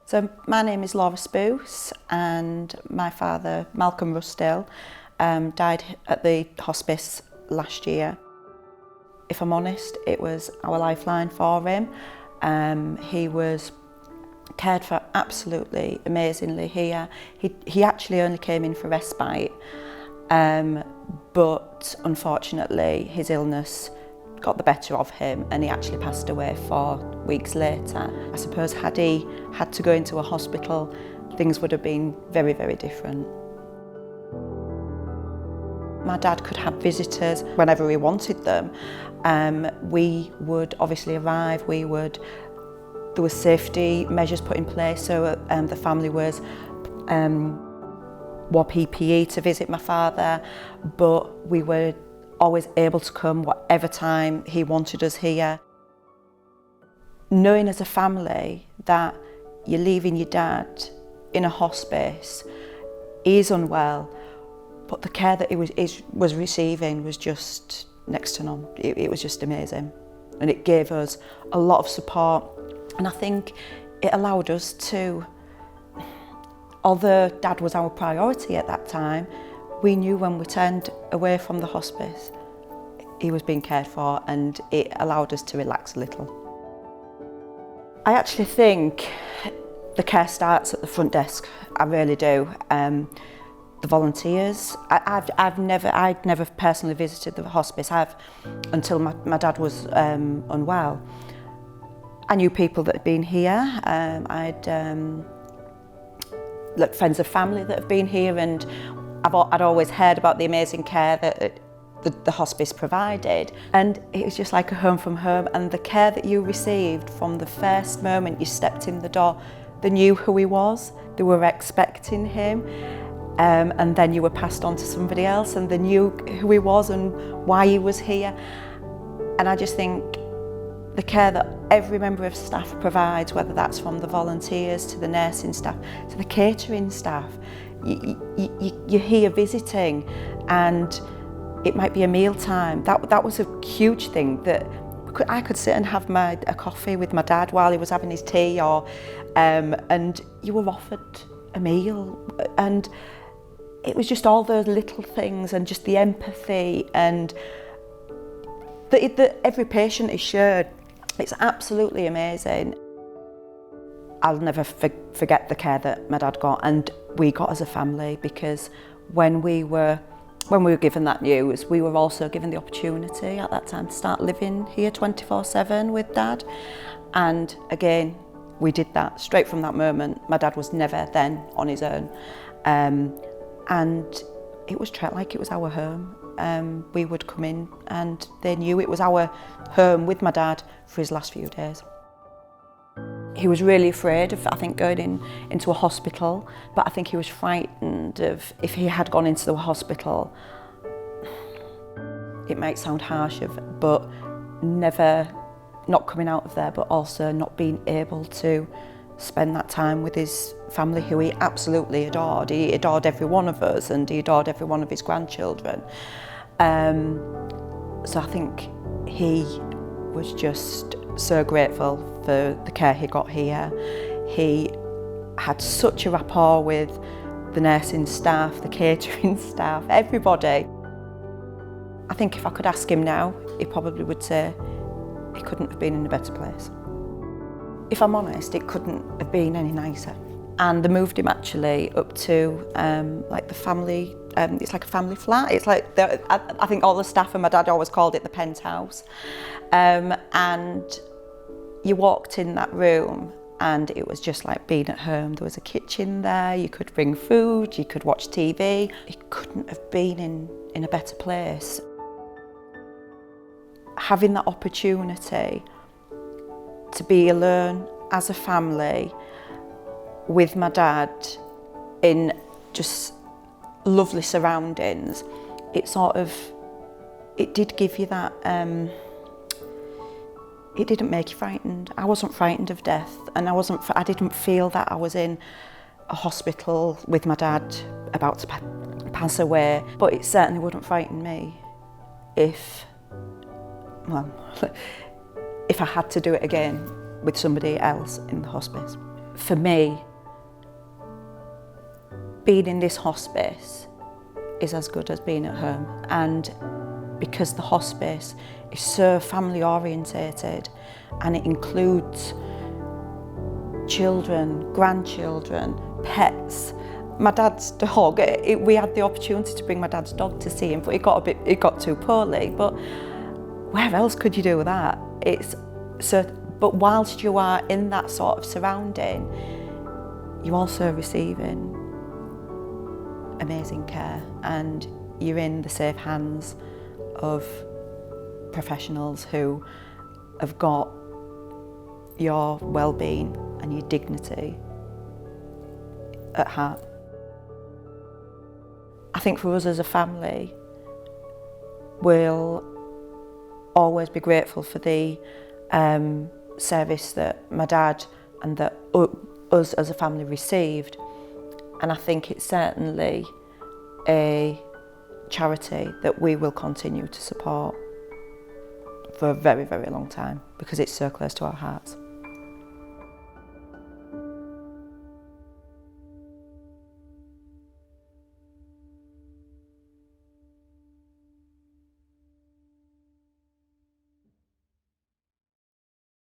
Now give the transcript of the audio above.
So my name is Laura Spruce, and my father, Malcolm Rusdale, died at the hospice last year. If I'm honest, it was our lifeline for him. He was cared for absolutely amazingly here. He actually only came in for respite, but unfortunately his illness got the better of him and he actually passed away 4 weeks later. I suppose had he had to go into a hospital, things would have been very, very different. My dad could have visitors whenever he wanted them. We would obviously arrive, there were safety measures put in place, so the family wore PPE to visit my father, but we were always able to come whatever time he wanted us here. Knowing as a family that you're leaving your dad in a hospice, he's unwell, but the care that he was receiving was just next to none. It was just amazing, and it gave us a lot of support, and I think it allowed us to, although Dad was our priority at that time, we knew when we turned away from the hospice, he was being cared for, and it allowed us to relax a little. I actually think the care starts at the front desk. I really do. The volunteers. I'd never personally visited the hospice. Until my dad was unwell. I knew people that had been here. I'd friends of family that have been here, and I'd always heard about the amazing care that the hospice provided, and it was just like a home from home. And the care that you received from the first moment you stepped in the door, they knew who he was, they were expecting him, and then you were passed on to somebody else and they knew who he was and why he was here. And I just think the care that every member of staff provides, whether that's from the volunteers to the nursing staff to the catering staff, you're here visiting, and it might be a meal time. That was a huge thing, that I could sit and have a coffee with my dad while he was having his tea, and you were offered a meal, and it was just all those little things, and just the empathy, and that every patient is shared. It's absolutely amazing. I'll never forget the care that my dad got, and we got as a family, because when we were given that news, we were also given the opportunity at that time to start living here 24/7 with Dad. And again, we did that straight from that moment. My dad was never then on his own. And it was treated like it was our home. We would come in and they knew it was our home with my dad for his last few days. He was really afraid of, I think, going into a hospital, but I think he was frightened of, if he had gone into the hospital, it might sound harsh, but never not coming out of there, but also not being able to spend that time with his family, who he absolutely adored. He adored every one of us, and he adored every one of his grandchildren. So I think he was just so grateful for the care he got here. He had such a rapport with the nursing staff, the catering staff, everybody. I think if I could ask him now, he probably would say he couldn't have been in a better place. If I'm honest, it couldn't have been any nicer. And they moved him actually up to like the family, it's like a family flat. It's like, I think all the staff and my dad always called it the penthouse. And you walked in that room and it was just like being at home. There was a kitchen there, you could bring food, you could watch TV. It couldn't have been in a better place. Having that opportunity to be alone as a family with my dad in just lovely surroundings, it did give you that, it didn't make you frightened. I wasn't frightened of death, and I didn't feel that I was in a hospital with my dad about to pass away, but it certainly wouldn't frighten me if I had to do it again with somebody else in the hospice. for me, being in this hospice is as good as being at home. And because the hospice is so family orientated and it includes children, grandchildren, pets. My dad's dog, we had the opportunity to bring my dad's dog to see him, but it got too poorly. But where else could you do that? But whilst you are in that sort of surrounding, you're also receiving amazing care, and you're in the safe hands of professionals who have got your well-being and your dignity at heart. I think for us as a family, we'll always be grateful for the service that my dad and that us as a family received. And I think it's certainly a charity that we will continue to support for a very, very long time because it's so close to our hearts.